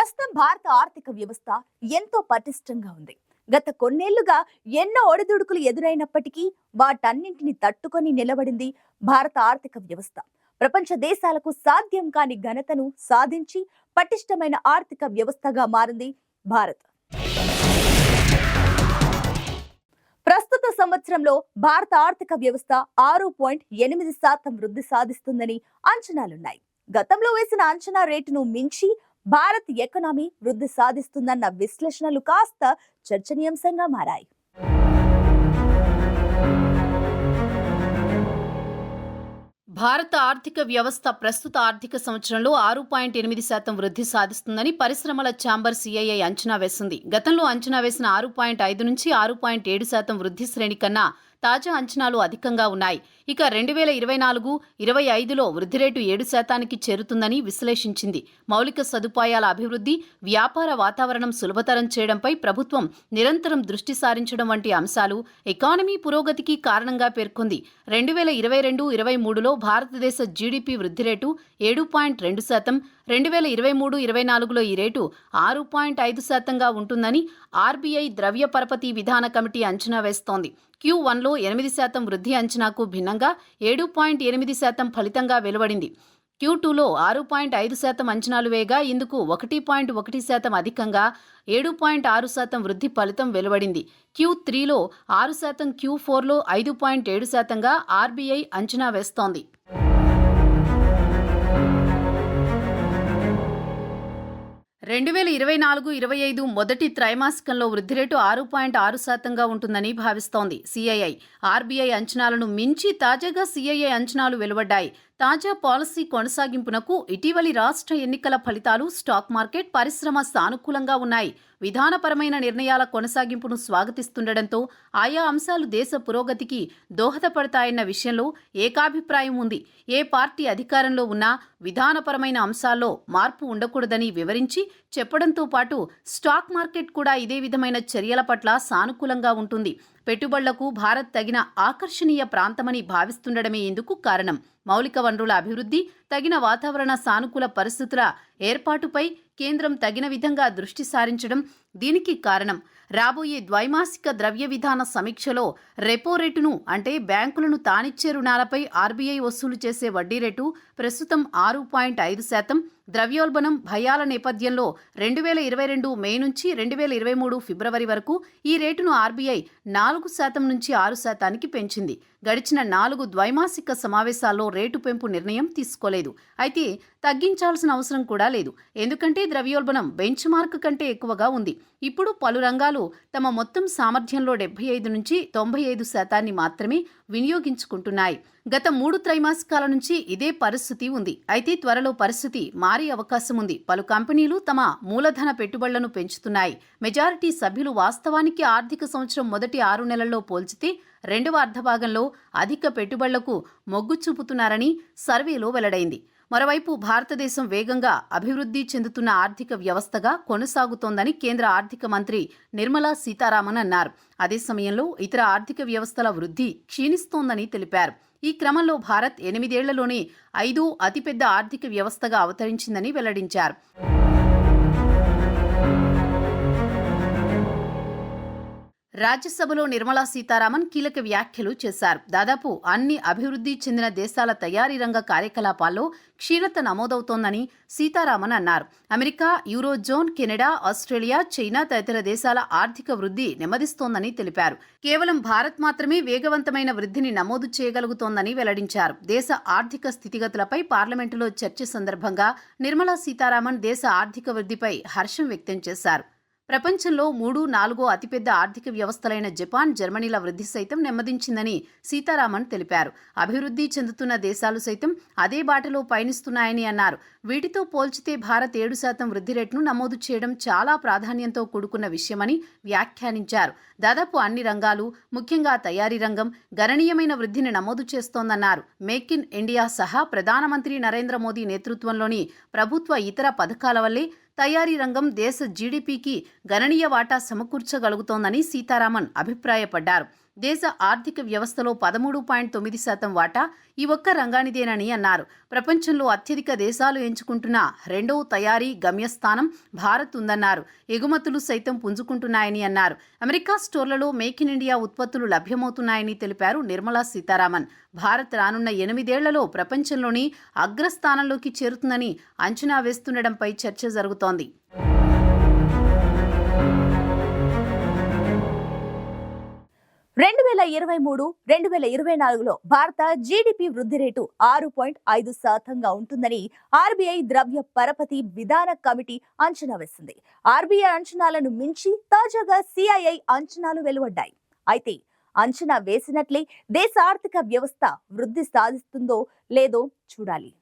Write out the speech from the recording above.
ప్రస్తుతం భారత ఆర్థిక వ్యవస్థ ఎంతో పటిష్టంగా ఉంది. గత కొన్నేళ్లుగా ఎన్నో ఒడిదుడుకులు ఎదురైనప్పటికీ వాటన్నింటిని తట్టుకొని నిలబడింది భారత ఆర్థిక వ్యవస్థ. ప్రపంచ దేశాలకు సాధ్యం కాని ఘనతను సాధించి పటిష్టమైన ఆర్థిక వ్యవస్థగా మారింది భారత్. ప్రస్తుత సంవత్సరంలో భారత ఆర్థిక వ్యవస్థ 6.8% వృద్ధి సాధిస్తుందని అంచనాలున్నాయి. గతంలో వేసిన అంచనా రేటును మించి భారత్ ఎకానమీ వృద్ధి సాధిస్తుందన్న విశ్లేషణలు కాస్త చర్చనీయాంశంగా మారాయి. భారత ఆర్థిక వ్యవస్థ ప్రస్తుత ఆర్థిక సంవత్సరంలో 6.8% వృద్ధి సాధిస్తుందని పరిశ్రమల ఛాంబర్ సిఐఐ అంచనా వేసింది. గతంలో అంచనా వేసిన 6.5 నుంచి 6.7% వృద్ధి శ్రేణి కన్నా తాజా అంచనాలు అధికంగా ఉన్నాయి. ఇక 2024-25లో వృద్ధి రేటు 7%కి చేరుతుందని విశ్లేషించింది. మౌలిక సదుపాయాల అభివృద్ధి, వ్యాపార వాతావరణం సులభతరం చేయడంపై ప్రభుత్వం నిరంతరం దృష్టి సారించడం వంటి అంశాలు ఎకానమీ పురోగతికి కారణంగా పేర్కొంది. 2022-23లో భారతదేశ జీడీపీ వృద్ధి రేటు 7.2%, 2023-24లో ఈ రేటు 6.5%గా ఉంటుందని ఆర్బీఐ ద్రవ్య పరపతి విధాన కమిటీ అంచనా వేస్తోంది. Q1లో 8% వృద్ధి అంచనాకు భిన్నంగా 7.8% ఫలితంగా వెలువడింది. Q2లో 6.5% అంచనాలు వేగా ఇందుకు 1.1% అధికంగా 7.6% వృద్ధి ఫలితం వెలువడింది. Q3లో 6%, Q4లో 5.7%గా ఆర్బీఐ అంచనా వేస్తోంది. రెండు 2024-25 మొదటి త్రైమాసికంలో వృద్ధి రేటు 6.6%గా ఉంటుందని భావిస్తోంది సిఐఐ. ఆర్బీఐ అంచనాలను మించి తాజాగా సిఐఐ అంచనాలు వెలువడ్డాయి. తాజా పాలసీ కొనసాగింపునకు ఇటీవలి రాష్ట్ర ఎన్నికల ఫలితాలు, స్టాక్ మార్కెట్, పరిశ్రమ సానుకూలంగా ఉన్నాయి. విధానపరమైన నిర్ణయాల కొనసాగింపును స్వాగతిస్తుండటంతో ఆయా అంశాలు దేశ పురోగతికి దోహదపడతాయన్న విషయంలో ఏకాభిప్రాయం ఉంది. ఏ పార్టీ అధికారంలో ఉన్నా విధానపరమైన అంశాల్లో మార్పు ఉండకూడదని వివరించి చెప్పడంతో పాటు స్టాక్ మార్కెట్ కూడా ఇదే విధమైన చర్యల పట్ల సానుకూలంగా ఉంటుంది. పెట్టుబడులకు భారత్ తగిన ఆకర్షణీయ ప్రాంతమని భావిస్తుండడమే ఇందుకు కారణం. మౌలిక వనరుల అభివృద్ధి, తగిన వాతావరణ సానుకూల పరిస్థితుల ఏర్పాటుపై కేంద్రం తగిన విధంగా దృష్టి సారించడం దీనికి కారణం. రాబోయే ద్వైమాసిక ద్రవ్య విధాన సమీక్షలో రెపో రేటును అంటే బ్యాంకులను తానిచ్చే రుణాలపై ఆర్బీఐ వసూలు చేసే వడ్డీ రేటు ప్రస్తుతం 6.5%. ద్రవ్యోల్బణం భయాల నేపథ్యంలో 2022 మే నుంచి 2023 ఫిబ్రవరి వరకు ఈ రేటును ఆర్బీఐ 4% నుంచి 6%కి పెంచింది. గడిచిన 4 ద్వైమాసిక సమావేశాల్లో రేటు పెంపు నిర్ణయం తీసుకోలేదు. అయితే తగ్గించాల్సిన అవసరం కూడా లేదు. ఎందుకంటే ద్రవ్యోల్బణం బెంచ్ మార్క్ కంటే ఎక్కువగా ఉంది. ఇప్పుడు పలు రంగాలు తమ మొత్తం సామర్థ్యంలో 75 నుంచి 95% మాత్రమే వినియోగించుకుంటున్నాయి. గత 3 త్రైమాసికాల నుంచి ఇదే పరిస్థితి ఉంది. అయితే త్వరలో పరిస్థితి మారే అవకాశం ఉంది. పలు కంపెనీలు తమ మూలధన పెట్టుబడులను పెంచుతున్నాయి. మెజారిటీ సభ్యులు వాస్తవానికి ఆర్థిక సంవత్సరం మొదటి 6 నెలల్లో పోల్చితే రెండవ అర్ధభాగంలో అధిక పెట్టుబడులకు మొగ్గు చూపుతున్నారని సర్వేలో వెల్లడైంది. మరోవైపు భారతదేశం వేగంగా అభివృద్ధి చెందుతున్న ఆర్థిక వ్యవస్థగా కొనసాగుతోందని కేంద్ర ఆర్థిక మంత్రి నిర్మలా సీతారామన్ అన్నారు. అదే సమయంలో ఇతర ఆర్థిక వ్యవస్థల వృద్ధి క్షీణిస్తోందని తెలిపారు. ఈ క్రమంలో భారత్ 8 ఏళ్లలోనే 5వ అతిపెద్ద ఆర్థిక వ్యవస్థగా అవతరించిందని వెల్లడించారు. రాజ్యసభలో నిర్మలా సీతారామన్ కీలక వ్యాఖ్యలు చేశారు. దాదాపు అన్ని అభివృద్ధి చెందిన దేశాల తయారీ రంగ కార్యకలాపాల్లో క్షీణత నమోదవుతోందని సీతారామన్ అన్నారు. America, eurozone, Canada, Australia, China తదితర దేశాల ఆర్థిక వృద్ధి నెమ్మదిస్తోందని తెలిపారు. కేవలం భారత్ మాత్రమే వేగవంతమైన వృద్ధిని నమోదు చేయగలుగుతోందని వెల్లడించారు. దేశ ఆర్థిక స్థితిగతులపై పార్లమెంటులో చర్చ సందర్భంగా నిర్మలా సీతారామన్ దేశ ఆర్థిక వృద్ధిపై హర్షం వ్యక్తం చేశారు. ప్రపంచంలో 3-4 అతిపెద్ద ఆర్థిక వ్యవస్థలైన జపాన్, జర్మనీల వృద్ధి సైతం నెమ్మదించిందని సీతారామన్ తెలిపారు. అభివృద్ధి చెందుతున్న దేశాలు సైతం అదే బాటలో పయనిస్తున్నాయని అన్నారు. వీటితో పోల్చితే భారత్ 7% వృద్ధి రేటును నమోదు చేయడం చాలా ప్రాధాన్యంతో కూడుకున్న విషయమని వ్యాఖ్యానించారు. దాదాపు అన్ని రంగాలు, ముఖ్యంగా తయారీ రంగం గణనీయమైన వృద్ధిని నమోదు చేస్తోందన్నారు. మేక్ ఇన్ ఇండియా సహా ప్రధానమంత్రి నరేంద్ర మోదీ నేతృత్వంలోని ప్రభుత్వ ఇతర పథకాల వల్లే తయారీ రంగం దేశ జీడీపీకి గణనీయ వాటా సమకూర్చగలుగుతోందని సీతారామన్ అభిప్రాయపడ్డారు. దేశ ఆర్థిక వ్యవస్థలో 13.9% వాటా ఈ ఒక్క రంగానిదేనని అన్నారు. ప్రపంచంలో అత్యధిక దేశాలు ఎంచుకుంటున్న రెండవ తయారీ గమ్యస్థానం భారత్ ఉందన్నారు. ఎగుమతులు సైతం పుంజుకుంటున్నాయని అన్నారు. అమెరికా స్టోర్లలో మేక్ ఇన్ ఇండియా ఉత్పత్తులు లభ్యమవుతున్నాయని తెలిపారు నిర్మలా సీతారామన్. భారత్ రానున్న 8 ఏళ్లలో ప్రపంచంలోని అగ్రస్థానంలోకి చేరుతుందని అంచనా వేస్తుండటంపై చర్చ జరుగుతోంది. 2023-2024లో భారత జీడీపీ వృద్ధి రేటు 6.5%గా ఉంటుందని ఆర్బీఐ ద్రవ్య పరపతి విధాన కమిటీ అంచనా వేసింది. ఆర్బీఐ అంచనాలను మించి తాజాగా సిఐఐ అంచనాలు వెలువడ్డాయి. అయితే అంచనా వేసినట్లే దేశ ఆర్థిక వ్యవస్థ వృద్ధి సాధిస్తుందో లేదో చూడాలి.